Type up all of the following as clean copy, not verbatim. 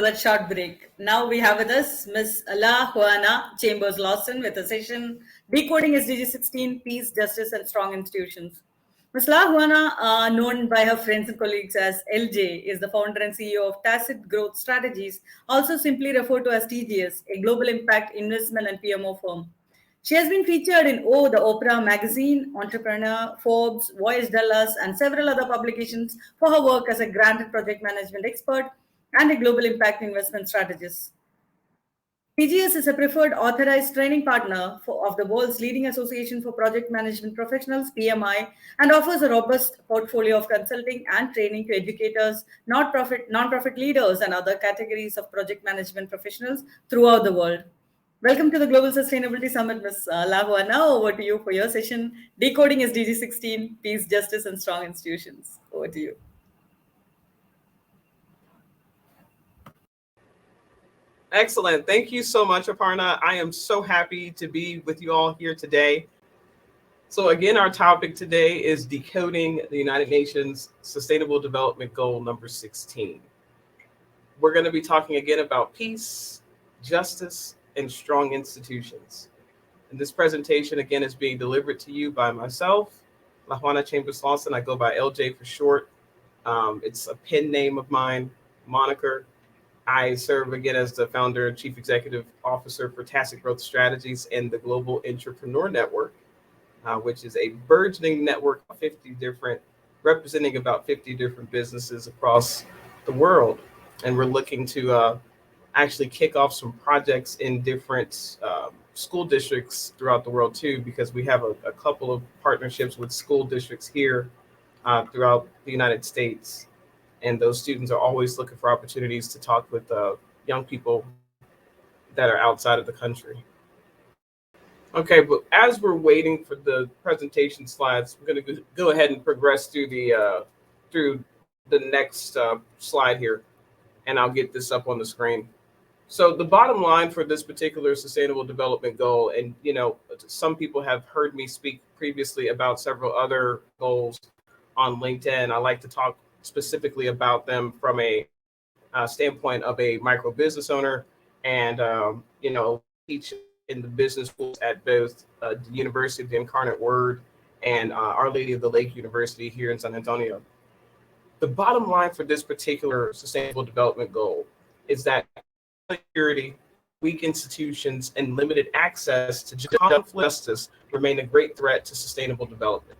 that short break. Now we have with us Ms. Juana Chambers-Lawson with a session Decoding SDG16, Peace, Justice and Strong Institutions. Ms. Juana, known by her friends and colleagues as LJ, is the founder and CEO of Tacit Growth Strategies, also simply referred to as TGS, a global impact investment and PMO firm. She has been featured in the Oprah magazine, Entrepreneur, Forbes, Voice Dallas, and several other publications for her work as a granted project management expert and a global impact investment strategist. TGS is a preferred authorized training partner of the world's leading association for project management professionals, PMI, and offers a robust portfolio of consulting and training to educators, non-profit leaders, and other categories of project management professionals throughout the world. Welcome to the Global Sustainability Summit, Ms. Juana. Over to you for your session, Decoding SDG16, Peace, Justice, and Strong Institutions. Over to you. Excellent. Thank you so much, Aparna. I am so happy to be with you all here today. So again, our topic today is decoding the United Nations Sustainable Development Goal number 16. We're going to be talking again about peace, justice, and strong institutions. And this presentation, again, is being delivered to you by myself, Juana Chambers-Lawson. I go by LJ for short. It's a pen name of mine, moniker. I serve, again, as the founder and chief executive officer for Tacit Growth Strategies and the Global Entrepreneur Network, which is a burgeoning network of representing about 50 different businesses across the world. And we're looking to actually kick off some projects in different school districts throughout the world too, because we have a couple of partnerships with school districts here throughout the United States. And those students are always looking for opportunities to talk with young people that are outside of the country. Okay, but as we're waiting for the presentation slides, we're going to go ahead and progress through the next slide here, and I'll get this up on the screen. So the bottom line for this particular sustainable development goal, and some people have heard me speak previously about several other goals on LinkedIn. I like to talk specifically about them from a standpoint of a micro business owner, and teach in the business schools at both the University of the Incarnate Word and Our Lady of the Lake University here in San Antonio. The bottom line for this particular sustainable development goal is that security, weak institutions, and limited access to justice remain a great threat to sustainable development.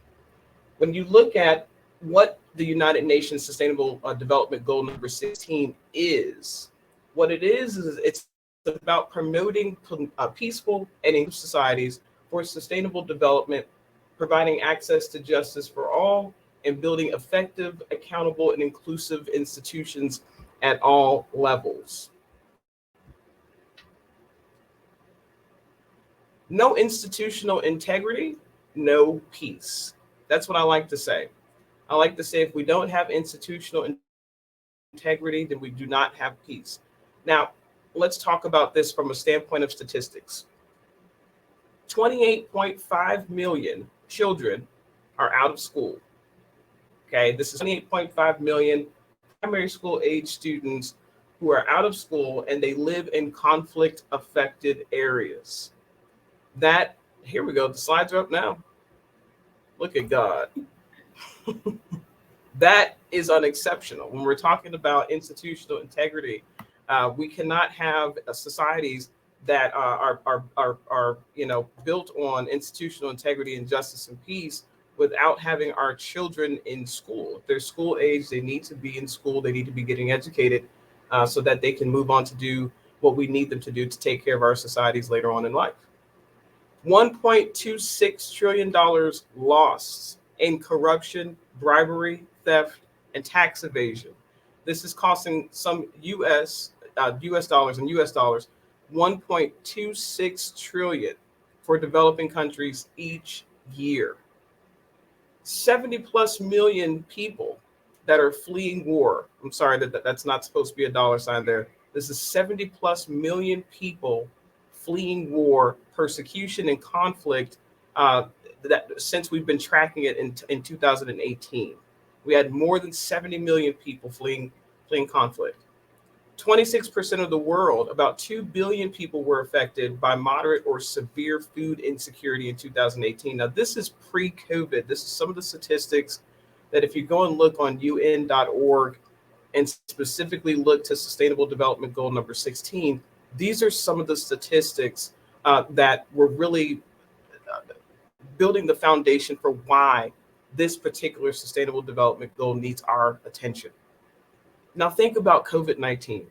When you look at what the United Nations Sustainable Development Goal number 16 is, what it is it's about promoting peaceful and inclusive societies for sustainable development, providing access to justice for all, and building effective, accountable, and inclusive institutions at all levels. No institutional integrity, no peace. That's what I like to say. I like to say if we don't have institutional integrity, then we do not have peace. Now, let's talk about this from a standpoint of statistics. 28.5 million children are out of school. Okay, this is 28.5 million primary school age students who are out of school and they live in conflict affected areas. Here we go, the slides are up now. Look at God. That is unexceptional. When we're talking about institutional integrity, we cannot have societies that are built on institutional integrity and justice and peace without having our children in school. If they're school age, they need to be in school. They need to be getting educated so that they can move on to do what we need them to do to take care of our societies later on in life. $1.26 trillion lost in corruption, bribery, theft, and tax evasion. This is costing some US dollars 1.26 trillion for developing countries each year. 70 plus million people that are fleeing war. I'm sorry that's not supposed to be a dollar sign there. This is 70 plus million people fleeing war, persecution, and conflict that since we've been tracking it in 2018. We had more than 70 million people fleeing conflict. 26% of the world, about 2 billion people, were affected by moderate or severe food insecurity in 2018. Now, this is pre-COVID. This is some of the statistics that if you go and look on UN.org and specifically look to Sustainable Development Goal number 16, these are some of the statistics that were really building the foundation for why this particular Sustainable Development Goal needs our attention. Now, think about COVID-19.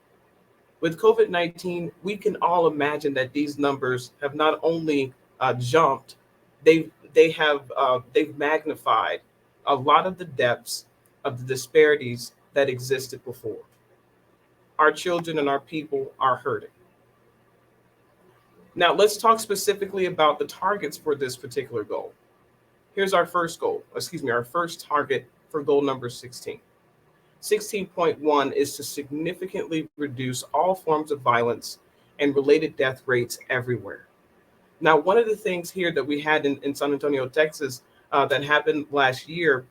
With COVID-19, we can all imagine that these numbers have not only jumped, they've magnified a lot of the depths of the disparities that existed before. Our children and our people are hurting. Now, let's talk specifically about the targets for this particular goal. Here's our first goal, our first target for goal number 16. 16.1 is to significantly reduce all forms of violence and related death rates everywhere. Now, one of the things here that we had in San Antonio, Texas, that happened last year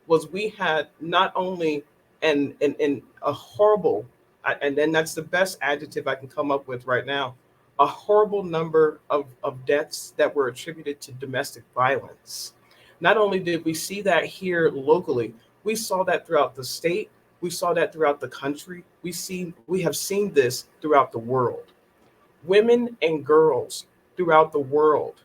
was we had not only a horrible, and then that's the best adjective I can come up with right now, a horrible number of deaths that were attributed to domestic violence. Not only did we see that here locally, we saw that throughout the state. We saw that throughout the country. We have seen this throughout the world. Women and girls throughout the world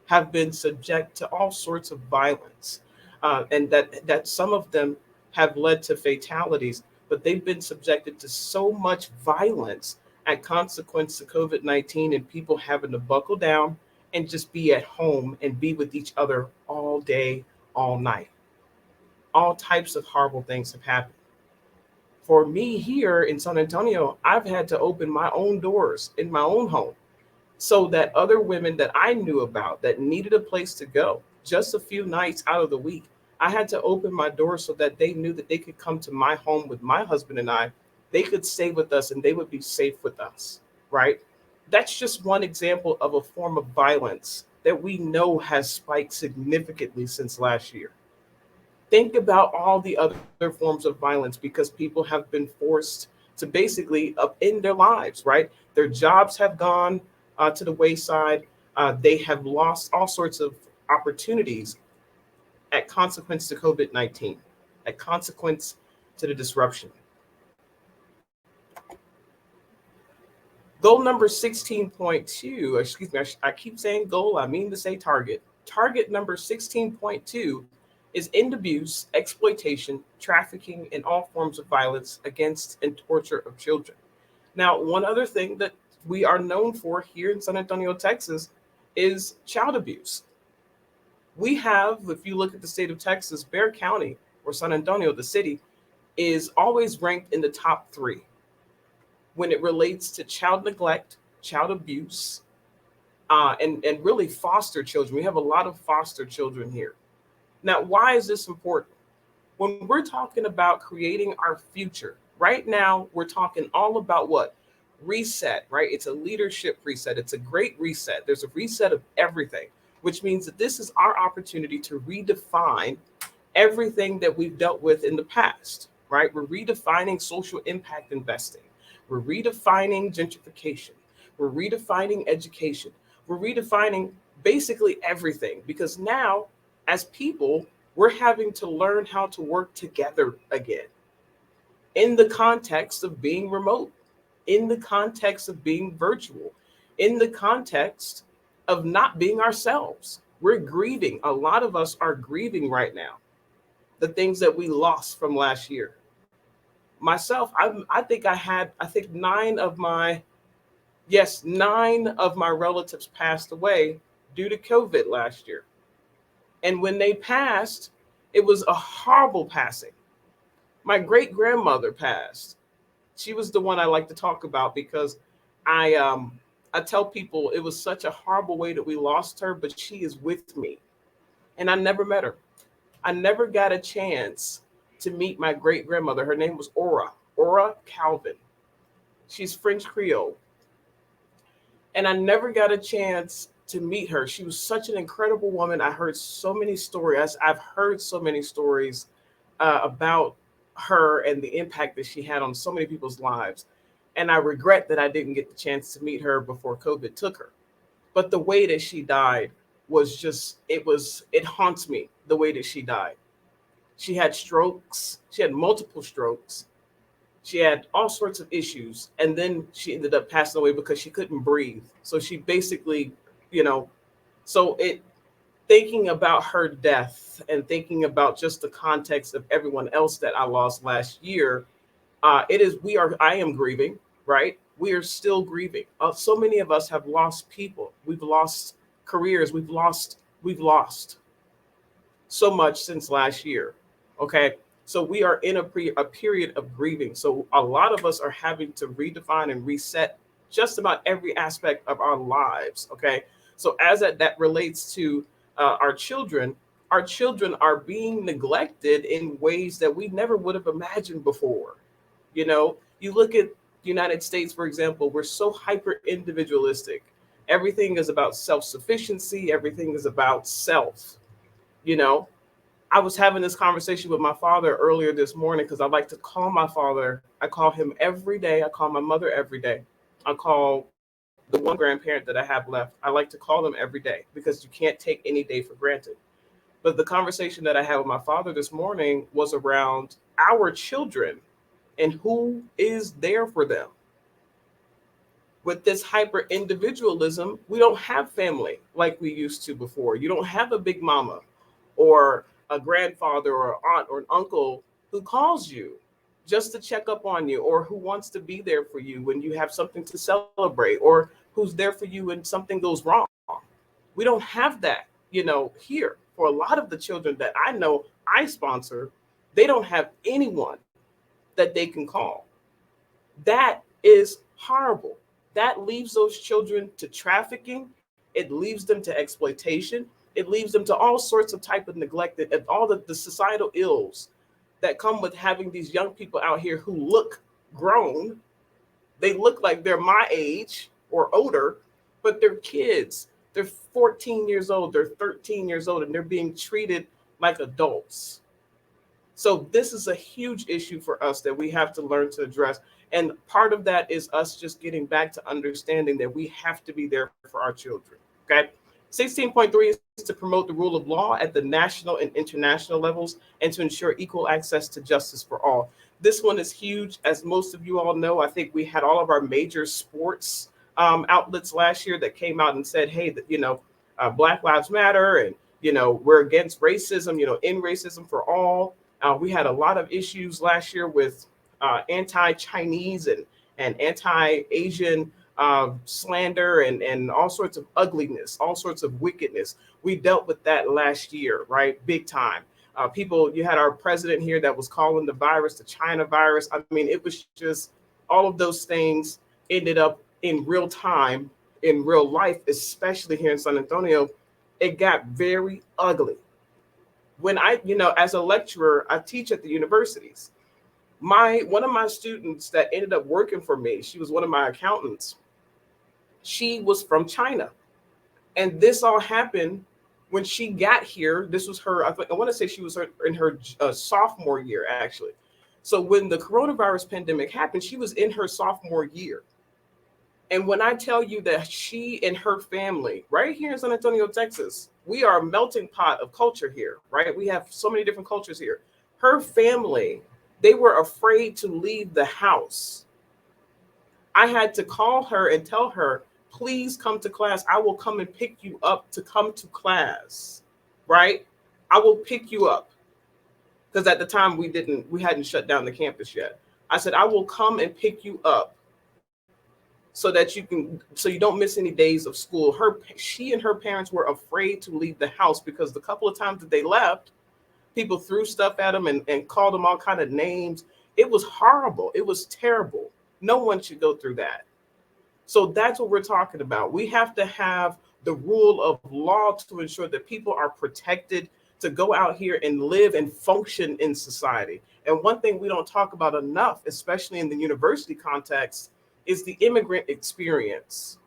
have been subject to all sorts of violence, and that some of them have led to fatalities, but they've been subjected to so much violence at consequence of COVID-19 and people having to buckle down and just be at home and be with each other all day, all night. All types of horrible things have happened. For me here in San Antonio, I've had to open my own doors in my own home so that other women that I knew about that needed a place to go just a few nights out of the week, I had to open my doors so that they knew that they could come to my home with my husband and I. They could stay with us and they would be safe with us, right? That's just one example of a form of violence that we know has spiked significantly since last year. Think about all the other forms of violence because people have been forced to basically upend their lives, right? Their jobs have gone to the wayside. They have lost all sorts of opportunities at consequence to COVID-19, at consequence to the disruption. Goal number 16.2, excuse me, I keep saying goal, I mean to say target. Target number 16.2 is end abuse, exploitation, trafficking, and all forms of violence against and torture of children. Now, one other thing that we are known for here in San Antonio, Texas, is child abuse. We have, if you look at the state of Texas, Bexar County or San Antonio, the city, is always ranked in the top 3 when it relates to child neglect, child abuse, and really foster children. We have a lot of foster children here. Now, why is this important? When we're talking about creating our future, right now, we're talking all about what? Reset, right? It's a leadership reset. It's a great reset. There's a reset of everything, which means that this is our opportunity to redefine everything that we've dealt with in the past, right? We're redefining social impact investing. We're redefining gentrification. We're redefining education. We're redefining basically everything because now, as people, we're having to learn how to work together again in the context of being remote, in the context of being virtual, in the context of not being ourselves. We're grieving. A lot of us are grieving right now the things that we lost from last year. Myself, I think 9 of my relatives passed away due to COVID last year. And when they passed, it was a horrible passing. My great grandmother passed. She was the one I like to talk about because I tell people it was such a horrible way that we lost her, but she is with me. And I never met her. I never got a chance to meet my great grandmother. Her name was Ora Calvin. She's French Creole. And I never got a chance to meet her. She was such an incredible woman. I heard so many stories. I've heard so many stories about her and the impact that she had on so many people's lives. And I regret that I didn't get the chance to meet her before COVID took her. But the way that she died was just, it haunts me, the way that she died. She had strokes. She had multiple strokes. She had all sorts of issues. And then she ended up passing away because she couldn't breathe. So she basically, you know, so it, thinking about her death and thinking about just the context of everyone else that I lost last year, I am grieving, right? We are still grieving. So many of us have lost people. We've lost careers. We've lost so much since last year. Okay. So we are in a period of grieving. So a lot of us are having to redefine and reset just about every aspect of our lives. Okay. So as that relates to our children are being neglected in ways that we never would have imagined before. You know, you look at the United States, for example, we're so hyper individualistic. Everything is about self-sufficiency. Everything is about self. You know, I was having this conversation with my father earlier this morning because I like to call my father. I call him every day. I call my mother every day. I call the one grandparent that I have left. I like to call them every day because you can't take any day for granted. But the conversation that I had with my father this morning was around our children and who is there for them. With this hyper individualism, we don't have family like we used to before. You don't have a big mama or a grandfather or an aunt or an uncle who calls you just to check up on you, or who wants to be there for you when you have something to celebrate, or who's there for you when something goes wrong. We don't have that, here. For a lot of the children that I know I sponsor, they don't have anyone that they can call. That is horrible. That leaves those children to trafficking. It leaves them to exploitation. It leaves them to all sorts of type of neglect and all the societal ills that come with having these young people out here who look grown. They look like they're my age or older, but they're kids. They're 14 years old, they're 13 years old, and they're being treated like adults. So this is a huge issue for us that we have to learn to address. And part of that is us just getting back to understanding that we have to be there for our children. Okay. 16.3 is to promote the rule of law at the national and international levels and to ensure equal access to justice for all. This one is huge. As most of you all know, I think we had all of our major sports outlets last year that came out and said, hey, Black Lives Matter, and, we're against racism, end racism for all. We had a lot of issues last year with anti-Chinese and anti-Asian slander and all sorts of ugliness, all sorts of wickedness. We dealt with that last year, right? Big time. You had our president here that was calling the virus the China virus. I mean, it was just all of those things ended up in real time, in real life, especially here in San Antonio. It got very ugly. When as a lecturer, I teach at the universities. One of my students that ended up working for me, she was one of my accountants. She was from China. And this all happened when she got here. This was her, I want to say she was in her sophomore year, actually. So when the coronavirus pandemic happened, she was in her sophomore year. And when I tell you that she and her family, right here in San Antonio, Texas, we are a melting pot of culture here, right? We have so many different cultures here. Her family, they were afraid to leave the house. I had to call her and tell her, please come to class. I will come and pick you up to come to class, right? I will pick you up. Because at the time we hadn't shut down the campus yet. I said, I will come and pick you up so you don't miss any days of school. She and her parents were afraid to leave the house because the couple of times that they left, people threw stuff at them and called them all kind of names. It was horrible. It was terrible. No one should go through that. So that's what we're talking about. We have to have the rule of law to ensure that people are protected to go out here and live and function in society. And one thing we don't talk about enough, especially in the university context, is the immigrant experience,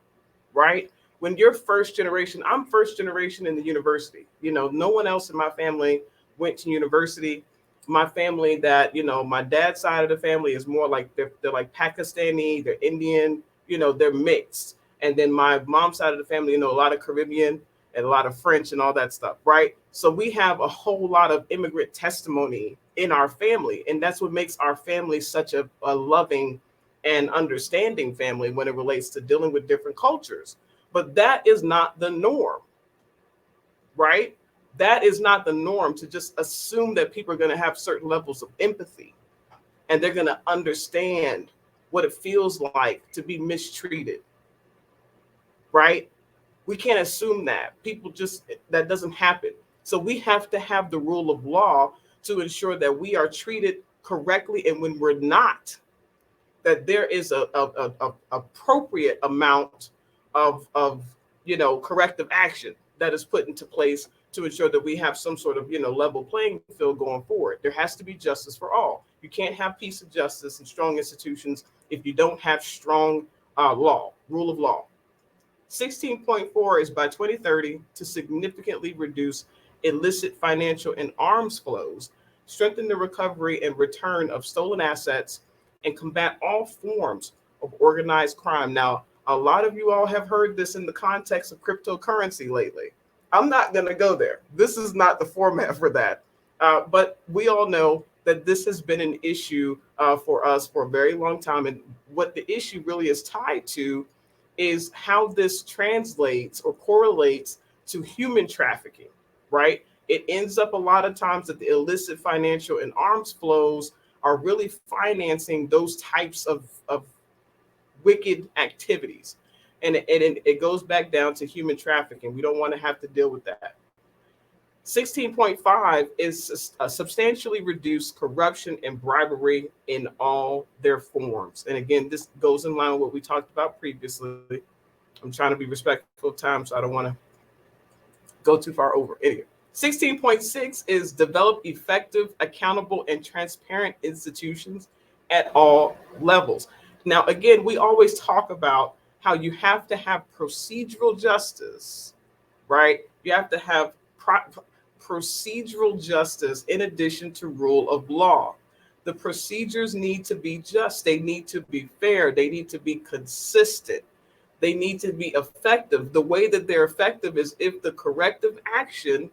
right? When you're first generation, I'm first generation in the university. No one else in my family went to university. my family that, my dad's side of the family is more like they're like Pakistani, they're Indian, they're mixed. And then my mom's side of the family, a lot of Caribbean and a lot of French and all that stuff, right? So we have a whole lot of immigrant testimony in our family. And that's what makes our family such a loving and understanding family when it relates to dealing with different cultures. But that is not the norm, right? That is not the norm, to just assume that people are going to have certain levels of empathy and they're going to understand what it feels like to be mistreated, right? We can't assume that. That doesn't happen. So we have to have the rule of law to ensure that we are treated correctly. And when we're not, that there is a appropriate amount of corrective action that is put into place to ensure that we have some sort of level playing field going forward. There has to be justice for all. You can't have peace and justice and strong institutions if you don't have strong rule of law. 16.4 is by 2030 to significantly reduce illicit financial and arms flows, strengthen the recovery and return of stolen assets, and combat all forms of organized crime. Now, a lot of you all have heard this in the context of cryptocurrency lately. I'm not going to go there. This is not the format for that. But we all know that this has been an issue for us for a very long time. And what the issue really is tied to is how this translates or correlates to human trafficking, right? It ends up a lot of times that the illicit financial and arms flows are really financing those types of wicked activities. And it goes back down to human trafficking. We don't want to have to deal with that. 16.5 is substantially reduce corruption and bribery in all their forms. And again, this goes in line with what we talked about previously. I'm trying to be respectful of time, so I don't want to go too far over. Anyway, 16.6 is develop effective, accountable, and transparent institutions at all levels. Now, again, we always talk about how you have to have procedural justice, right? You have to have procedural justice in addition to rule of law. The procedures need to be just. They need to be fair. They need to be consistent. They need to be effective. The way that they're effective is if the corrective action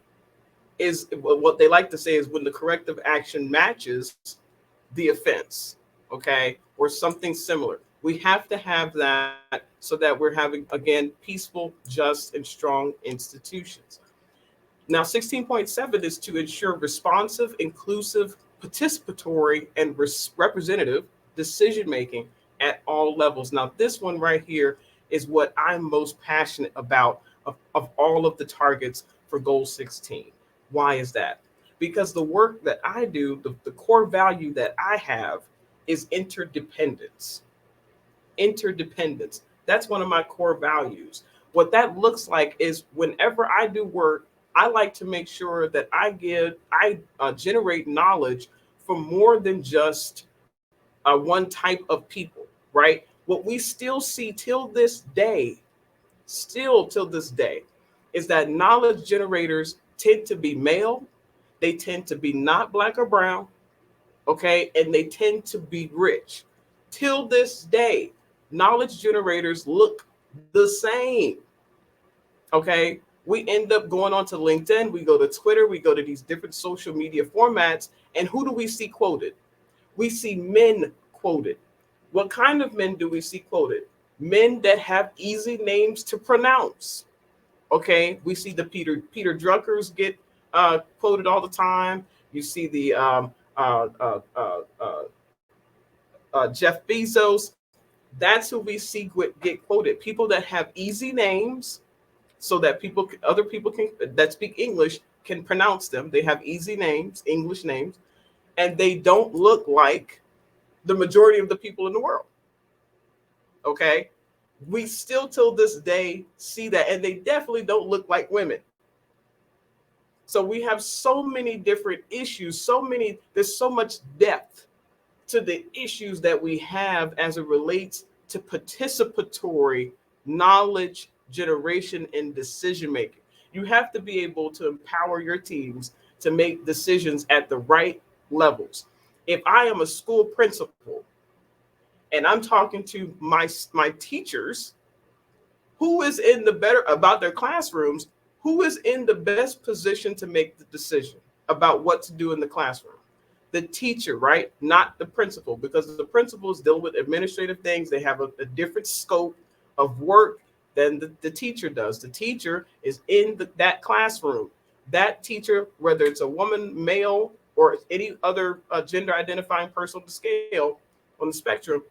is what they like to say is when the corrective action matches the offense, okay, or something similar. We have to have that so that we're having, again, peaceful, just, and strong institutions. Now, 16.7 is to ensure responsive, inclusive, participatory, and representative decision-making at all levels. Now, this one right here is what I'm most passionate about of all of the targets for Goal 16. Why is that? Because the work that I do, the core value that I have is interdependence. Interdependence. That's one of my core values. What that looks like is whenever I do work, I like to make sure that I generate knowledge from more than just one type of people, right? What we still see till this day, is that knowledge generators tend to be male, they tend to be not black or brown, okay, and they tend to be rich. Till this day, knowledge generators look the same, okay? We end up going onto LinkedIn, we go to Twitter, we go to these different social media formats, and who do we see quoted? We see men quoted. What kind of men do we see quoted? Men that have easy names to pronounce. Okay, we see the Peter Druckers get quoted all the time. You see the Jeff Bezos. That's who we see get quoted. People that have easy names, so that other people that speak English can pronounce them. They have easy names, English names, and they don't look like the majority of the people in the world. Okay, we still till this day see that, and they definitely don't look like women. So we have so many different issues, there's so much depth to the issues that we have as it relates to participatory knowledge generation and decision making. You have to be able to empower your teams to make decisions at the right levels. If I am a school principal and I'm talking to my teachers, who is in the better about their classrooms, who is in the best position to make the decision about what to do in the classroom? The teacher, right? Not the principal, because the principals deal with administrative things. They have a different scope of work than the teacher does. The teacher is in that classroom. That teacher, whether it's a woman, male, or any other gender identifying person on the scale, on the spectrum,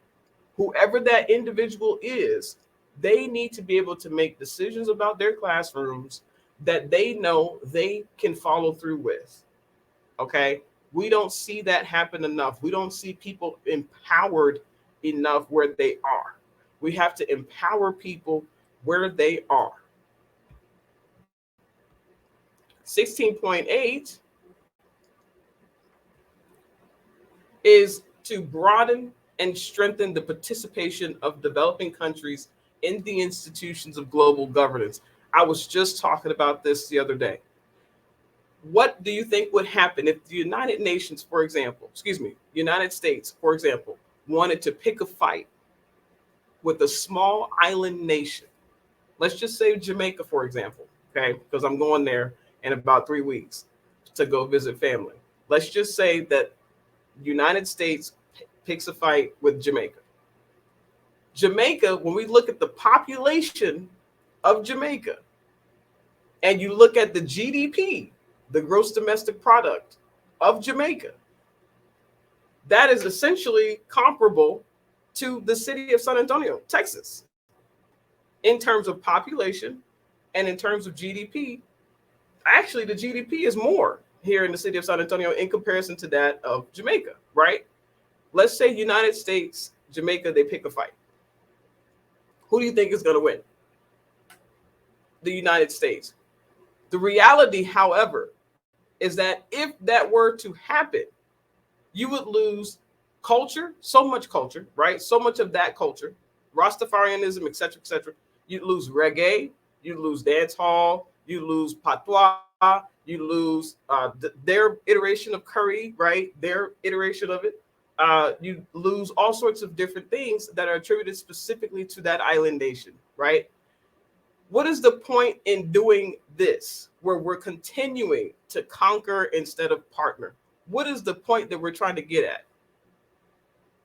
whoever that individual is, they need to be able to make decisions about their classrooms that they know they can follow through with. Okay? We don't see that happen enough. We don't see people empowered enough where they are. We have to empower people where they are. 16.8 is to broaden and strengthen the participation of developing countries in the institutions of global governance. I was just talking about this the other day. What do you think would happen if the United Nations, for example, United States, for example, wanted to pick a fight with a small island nation? Let's just say Jamaica, for example, okay? Because I'm going there in about 3 weeks to go visit family. Let's just say that United States picks a fight with Jamaica. Jamaica, when we look at the population of Jamaica, and you look at the GDP, the gross domestic product of Jamaica, that is essentially comparable to the city of San Antonio, Texas, in terms of population and in terms of GDP. Actually, the GDP is more here in the city of San Antonio in comparison to that of Jamaica, right? Let's say United States, Jamaica, they pick a fight. Who do you think is going to win? The United States. The reality, however, is that if that were to happen, you would lose culture, so much culture, right? So much of that culture, Rastafarianism, etc., etc. You lose reggae, you lose dance hall, you lose patois, you lose their iteration of curry, right? Their iteration of it. You lose all sorts of different things that are attributed specifically to that island nation, right? What is the point in doing this, where we're continuing to conquer instead of partner? What is the point that we're trying to get at?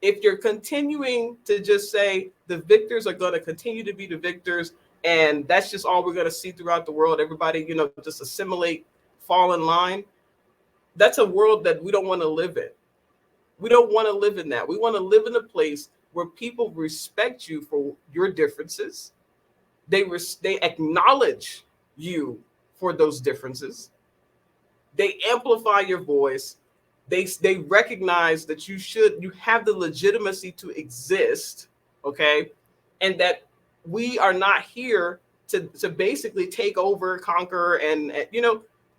If you're continuing to just say the victors are going to continue to be the victors, and that's just all we're going to see throughout the world, everybody, just assimilate, fall in line, that's a world that we don't want to live in. We don't want to live in that. We want to live in a place where people respect you for your differences. They acknowledge you for those differences. They amplify your voice. They recognize that you have the legitimacy to exist, okay? And that we are not here to basically take over, conquer, and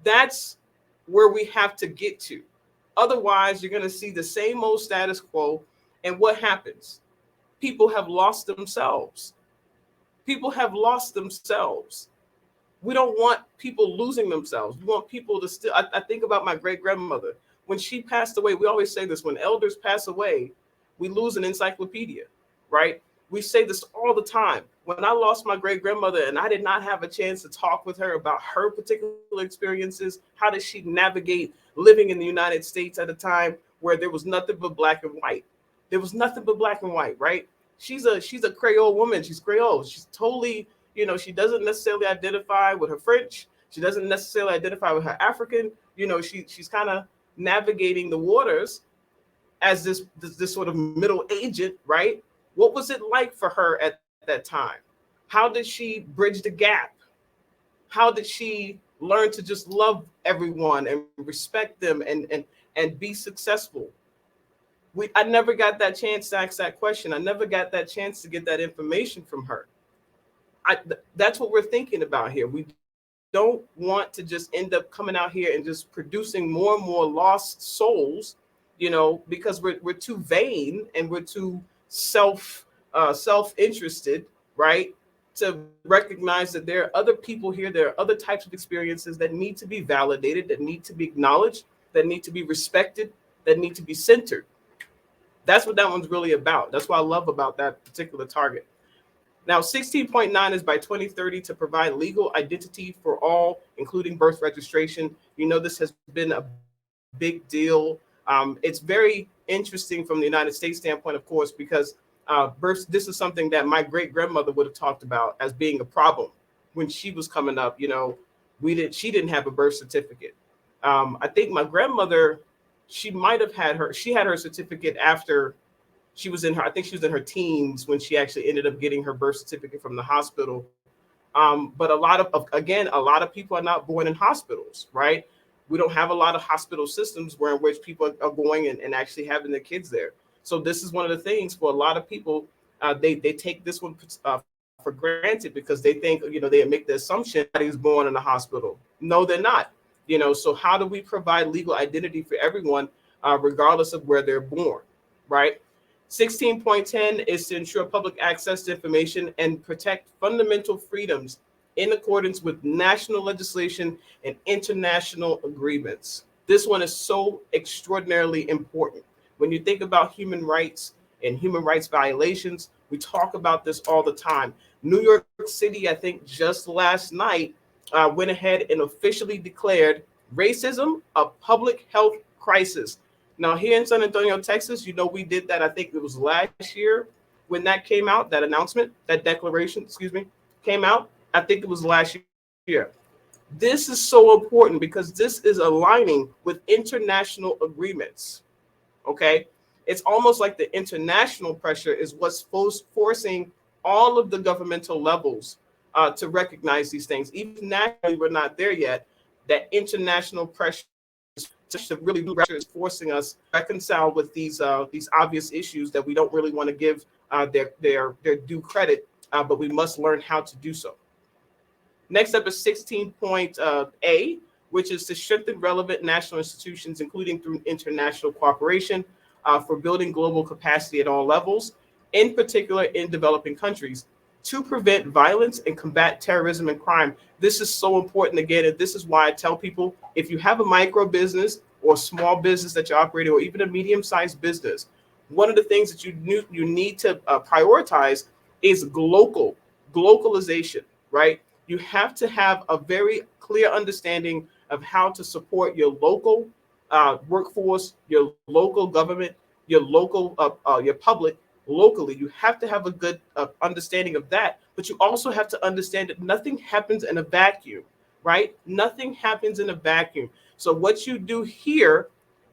that's where we have to get to. Otherwise, you're going to see the same old status quo. And what happens? People have lost themselves. People have lost themselves. We don't want people losing themselves. We want people to still. I think about my great grandmother. When she passed away, we always say this: when elders pass away, we lose an encyclopedia, right? We say this all the time. When I lost my great grandmother and I did not have a chance to talk with her about her particular experiences, how did she navigate living in the United States at a time where there was nothing but black and white? There was nothing but black and white, right? She's a Creole woman. She's Creole. She's totally, she doesn't necessarily identify with her French. She doesn't necessarily identify with her African. She's kind of navigating the waters as this sort of middle agent, right? What was it like for her at that time? How did she bridge the gap? How did she learn to just love everyone and respect them and be successful? I never got that chance to ask that question. I never got that chance to get that information from her. That's what we're thinking about here. We don't want to just end up coming out here and just producing more and more lost souls, because we're too vain and we're too self-interested, right? To recognize that there are other people here, there are other types of experiences that need to be validated, that need to be acknowledged, that need to be respected, that need to be centered. That's what that one's really about. That's what I love about that particular target. Now, 16.9 is by 2030 to provide legal identity for all, including birth registration. You know, this has been a big deal. It's very interesting from the United States standpoint, of course, because birth, this is something that my great grandmother would have talked about as being a problem when she was coming up. You know, she didn't have a birth certificate. I think my grandmother, she might have had she had her certificate after she was in her, I think she was in her teens when she actually ended up getting her birth certificate from the hospital. But a lot of people are not born in hospitals, right? We don't have a lot of hospital systems in which people are going and actually having their kids there. So this is one of the things for a lot of people, they take this one for granted because they think, you know, they make the assumption that he's born in a hospital. No, they're not. You know, so how do we provide legal identity for everyone, regardless of where they're born, right? 16.10 is to ensure public access to information and protect fundamental freedoms in accordance with national legislation and international agreements. This one is so extraordinarily important. When you think about human rights and human rights violations, we talk about this all the time. New York City, I think just last night, went ahead and officially declared racism a public health crisis. Now, here in San Antonio, Texas, you know, we did that. I think it was last year when that came out, that announcement, that declaration, came out. I think it was last year. This is so important because this is aligning with international agreements. Okay. It's almost like the international pressure is what's forcing all of the governmental levels to recognize these things. Even nationally, we're not there yet. That international pressure to really do is forcing us to reconcile with these obvious issues that we don't really want to give their due credit, but we must learn how to do so. Next up is 16.A, which is to strengthen relevant national institutions, including through international cooperation for building global capacity at all levels, in particular in developing countries, to prevent violence and combat terrorism and crime. This is so important again, and this is why I tell people, if you have a micro business or small business that you're operating, or even a medium-sized business, one of the things that you need to prioritize is globalization, right? You have to have a very clear understanding of how to support your local workforce, your local government, your local, your public locally. You have to have a good understanding of that, but you also have to understand that nothing happens in a vacuum, right? Nothing happens in a vacuum. So what you do here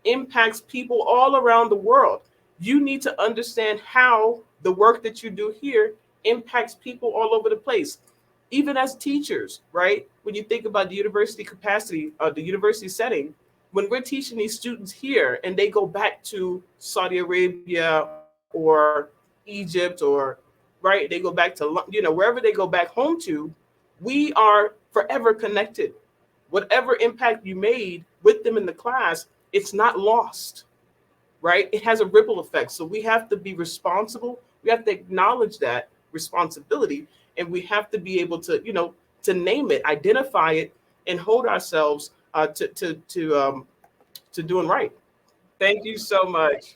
impacts people all around the world. You need to understand how the work that you do here impacts people all over the place. Even as teachers, right? When you think about the university capacity, the university setting, when we're teaching these students here and they go back to Saudi Arabia or Egypt, or right, they go back to, you know, wherever they go back home to, we are forever connected. Whatever impact you made with them in the class, it's not lost, right? It has a ripple effect. So we have to be responsible. We have to acknowledge that responsibility, and we have to be able to, you know, to name it, identify it, and hold ourselves to doing right. Thank you so much.